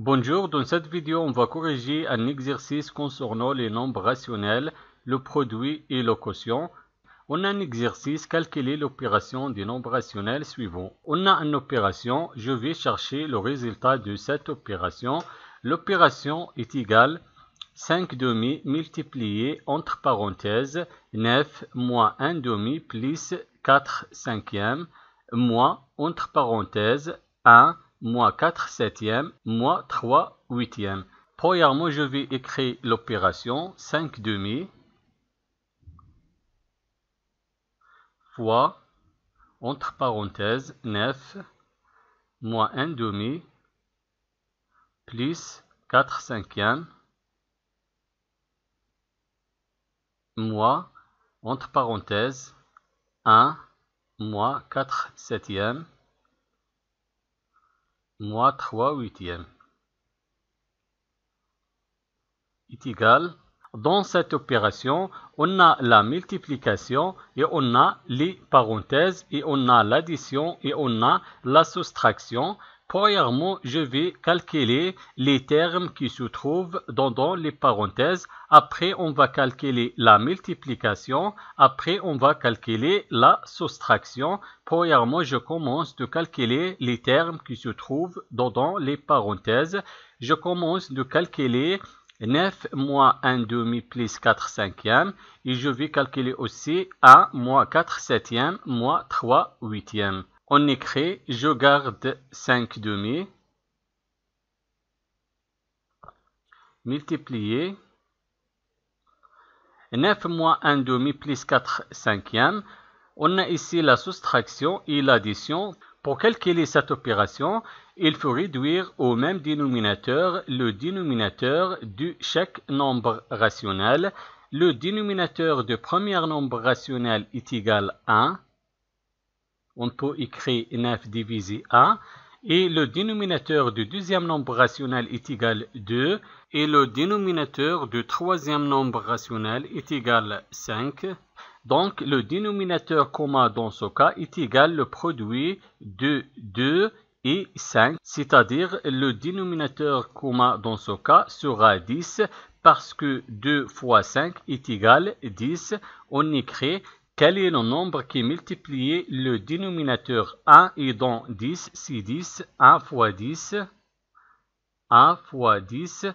Bonjour, dans cette vidéo, on va corriger un exercice concernant les nombres rationnels, le produit et le quotient. On a un exercice, calculer l'opération des nombres rationnels suivants. On a une opération, je vais chercher le résultat de cette opération. L'opération est égale 5 demi multiplié entre parenthèses 9 moins 1 demi plus 4 cinquièmes moins entre parenthèses 1 moins 4 septièmes, moins 3 huitièmes. Premièrement, je vais écrire l'opération 5 demi fois, entre parenthèses, 9 moins 1 demi plus 4 cinquièmes, moins, entre parenthèses, 1 moins 4 septièmes, moins 3 huitièmes est égal. Dans cette opération, on a la multiplication et on a les parenthèses et on a l'addition et on a la soustraction. Premièrement, je vais calculer les termes qui se trouvent dans les parenthèses. Après, on va calculer la multiplication. Après, on va calculer la soustraction. Premièrement, je commence de calculer les termes qui se trouvent dans les parenthèses. Je commence de calculer 9 moins 1 demi plus 4 cinquièmes et je vais calculer aussi 1 moins 4 septièmes moins 3 huitièmes. On écrit, je garde 5 demi multiplié 9 moins 1 demi plus 4 cinquièmes. On a ici la soustraction et l'addition. Pour calculer cette opération, il faut réduire au même dénominateur le dénominateur de chaque nombre rationnel. Le dénominateur du premier nombre rationnel est égal à 1. On peut écrire 9 divisé 1. Et le dénominateur du deuxième nombre rationnel est égal à 2. Et le dénominateur du troisième nombre rationnel est égal à 5. Donc, le dénominateur commun dans ce cas est égal au produit de 2 et 5, c'est-à-dire le dénominateur commun dans ce cas sera 10 parce que 2 fois 5 est égal à 10. On écrit quel est le nombre qui multiplie le dénominateur 1 et dans 10, c'est 10, 1 fois 10, 1 fois 10.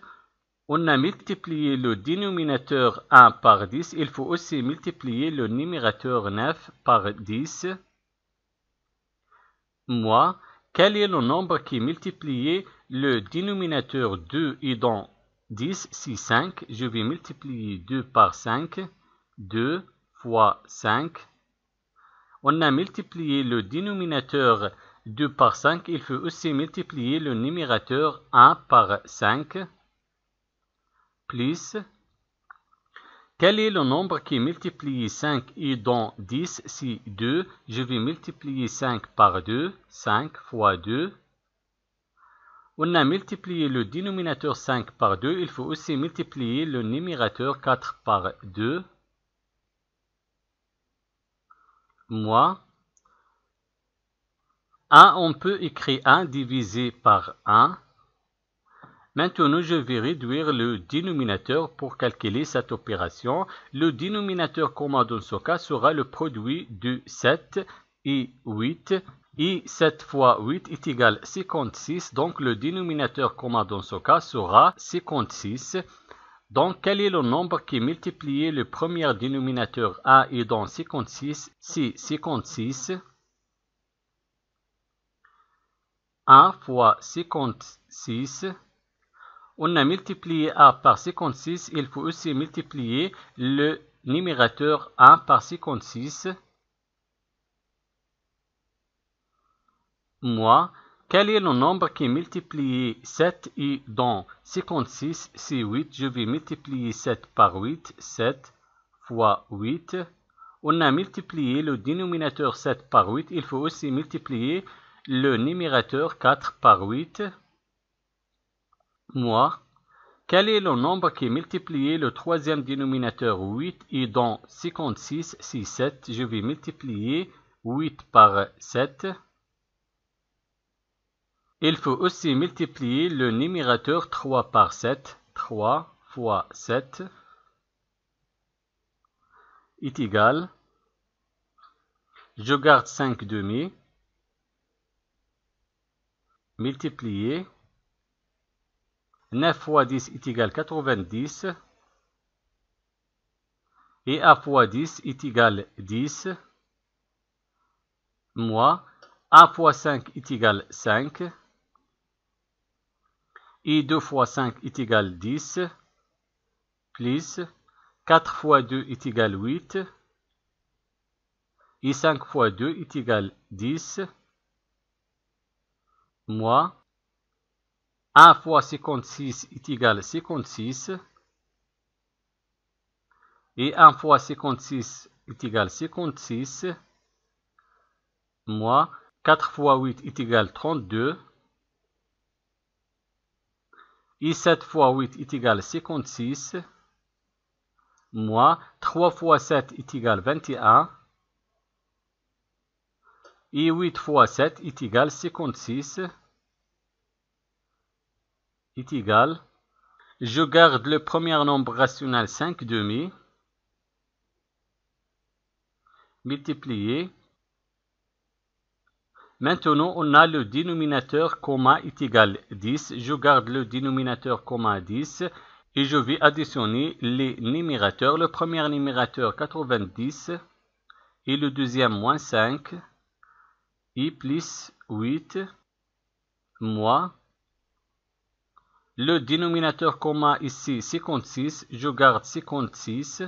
On a multiplié le dénominateur 1 par 10. Il faut aussi multiplier le numérateur 9 par 10. Moi, quel est le nombre qui multiplie le dénominateur 2 et dans 10, c'est 5. Je vais multiplier 2 par 5. 2 fois 5. On a multiplié le dénominateur 2 par 5. Il faut aussi multiplier le numérateur 1 par 5. Plus, quel est le nombre qui multiplie 5 et dans 10, c'est 2. Je vais multiplier 5 par 2. 5 fois 2. On a multiplié le dénominateur 5 par 2. Il faut aussi multiplier le numérateur 4 par 2. Moins 1, on peut écrire 1 divisé par 1. Maintenant, je vais réduire le dénominateur pour calculer cette opération. Le dénominateur commun dans ce cas sera le produit de 7 et 8. Et 7 fois 8 est égal à 56. Donc, le dénominateur commun dans ce cas sera 56. Donc, quel est le nombre qui multiplie le premier dénominateur 1 et dans 56? C'est 56. 1 fois 56. On a multiplié 1 par 56, il faut aussi multiplier le numérateur 1 par 56. Moi, quel est le nombre qui multiplie 7 et dans 56, c'est 8. Je vais multiplier 7 par 8, 7 fois 8. On a multiplié le dénominateur 7 par 8, il faut aussi multiplier le numérateur 4 par 8. Moi, quel est le nombre qui multiplie le troisième dénominateur 8 et dans 56, c'est 7. Je vais multiplier 8 par 7. Il faut aussi multiplier le numérateur 3 par 7. 3 fois 7 est égal, je garde 5 demi, multiplier 9 fois 10 est égal 90 et 1 fois 10 est égal 10 moins 1 fois 5 est égal 5 et 2 fois 5 est égal 10 plus 4 fois 2 est égal 8 et 5 fois 2 est égal 10 moins 1 fois 56 est égal 56 et 1 fois 56 est égal 56 moins 4 fois 8 est égal 32 et 7 fois 8 est égal 56 moins 3 fois 7 est égal 21 et 8 fois 7 est égal 56 est égal, je garde le premier nombre rationnel 5 demi, multiplié. Maintenant, on a le dénominateur commun est égal 10. Je garde le dénominateur commun 10 et je vais additionner les numérateurs. Le premier numérateur 90 et le deuxième moins 5 et plus 8 moins le dénominateur commun ici 56. Je garde 56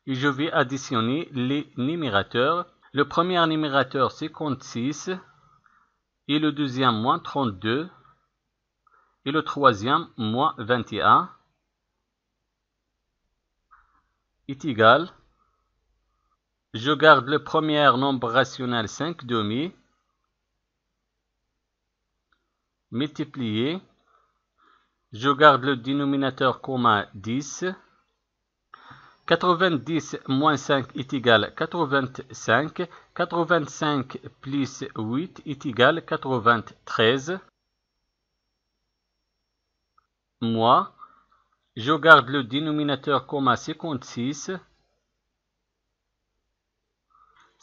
et je vais additionner les numérateurs. Le premier numérateur 56 et le deuxième moins 32 et le troisième moins 21 est égal. Je garde le premier nombre rationnel 5 demi multiplié. Je garde le dénominateur commun 10. 90 moins 5 est égal 85. 85 plus 8 est égal 93. Moins, je garde le dénominateur commun 56.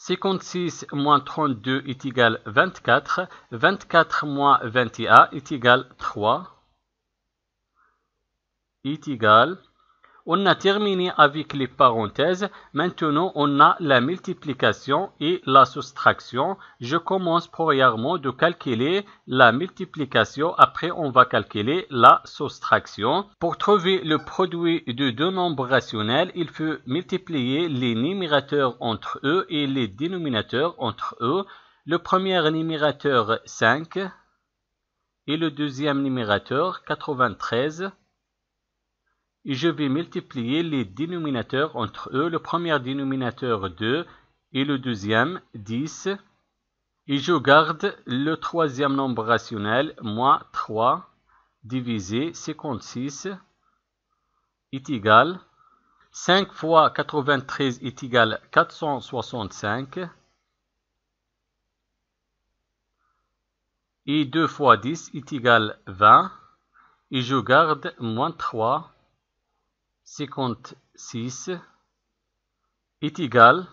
56 moins 32 est égal 24. 24 moins 21 est égal 3. Est égal. On a terminé avec les parenthèses. Maintenant, on a la multiplication et la soustraction. Je commence premièrement de calculer la multiplication. Après, on va calculer la soustraction. Pour trouver le produit de deux nombres rationnels, il faut multiplier les numérateurs entre eux et les dénominateurs entre eux. Le premier numérateur 5 et le deuxième numérateur 93. Et je vais multiplier les dénominateurs entre eux. Le premier dénominateur 2 et le deuxième 10. Et je garde le troisième nombre rationnel, moins 3 divisé 56 est égal. 5 fois 93 est égal 465. Et 2 fois 10 est égal 20. Et je garde moins 3. 56 est égal.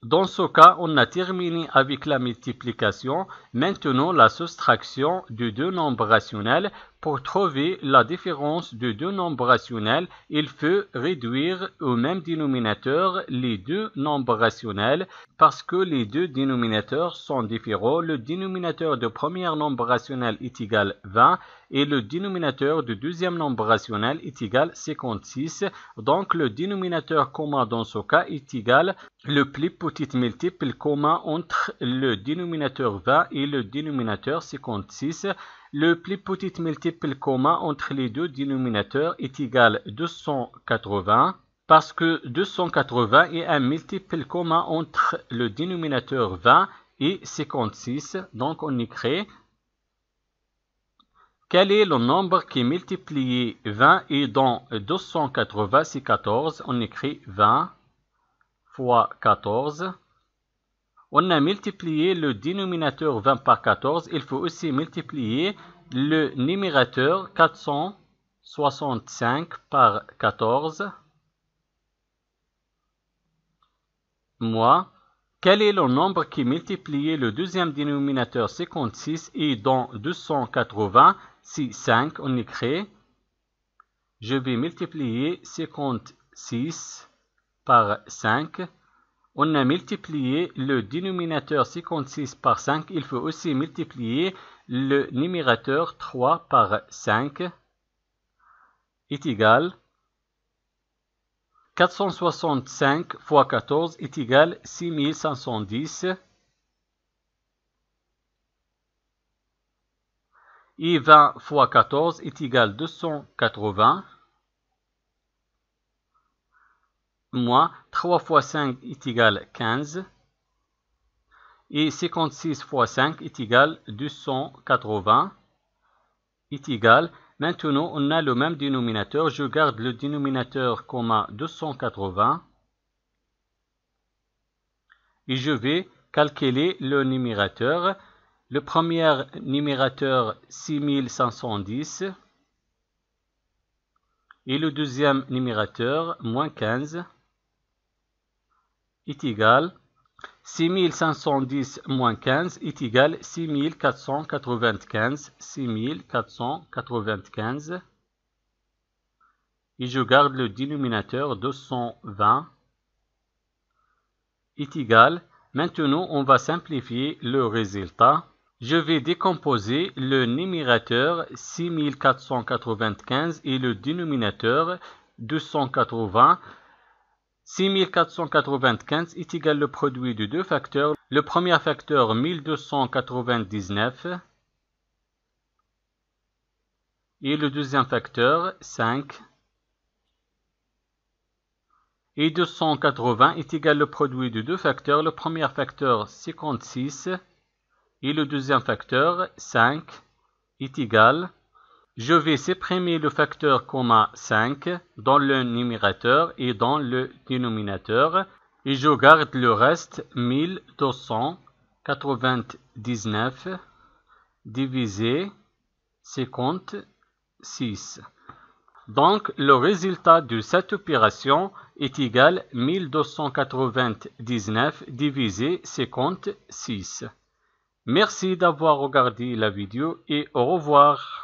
Dans ce cas, on a terminé avec la multiplication. Maintenant, la soustraction de deux nombres rationnels. Pour trouver la différence de deux nombres rationnels, il faut réduire au même dénominateur les deux nombres rationnels parce que les deux dénominateurs sont différents. Le dénominateur du premier nombre rationnel est égal 20 et le dénominateur du deuxième nombre rationnel est égal 56. Donc, le dénominateur commun dans ce cas est égal le plus petit multiple commun entre le dénominateur 20 et le dénominateur 56. Le plus petit multiple commun entre les deux dénominateurs est égal 280 parce que 280 est un multiple commun entre le dénominateur 20 et 56. Donc on écrit quel est le nombre qui multiplie 20 et dans 280 c'est 14. On écrit 20 fois 14. On a multiplié le dénominateur 20 par 14. Il faut aussi multiplier le numérateur 465 par 14. Moins, quel est le nombre qui multiplie le deuxième dénominateur 56 et dans 280, si 5 on écrit, je vais multiplier 56 par 5. On a multiplié le dénominateur 56 par 5. Il faut aussi multiplier le numérateur 3 par 5 est égal 465 fois 14 est égal 6510 et 20 fois 14 est égal 280 moins 3 fois 5 est égal 15 et 56 fois 5 est égal 280 est égal. Maintenant, on a le même dénominateur. Je garde le dénominateur comme 280 et je vais calculer le numérateur. Le premier numérateur 6510 et le deuxième numérateur moins 15 est égal 6510 moins 15 est égal 6495. 6495. Et je garde le dénominateur 220 est égal. Maintenant, on va simplifier le résultat. Je vais décomposer le numérateur 6495 et le dénominateur 280. 6495 est égal le produit de deux facteurs. Le premier facteur 1299 et le deuxième facteur 5. Et 280 est égal le produit de deux facteurs. Le premier facteur 56 et le deuxième facteur 5 est égal. Je vais supprimer le facteur commun 5 dans le numérateur et dans le dénominateur et je garde le reste 1299 divisé 56. Donc le résultat de cette opération est égal 1299 divisé 56. Merci d'avoir regardé la vidéo et au revoir.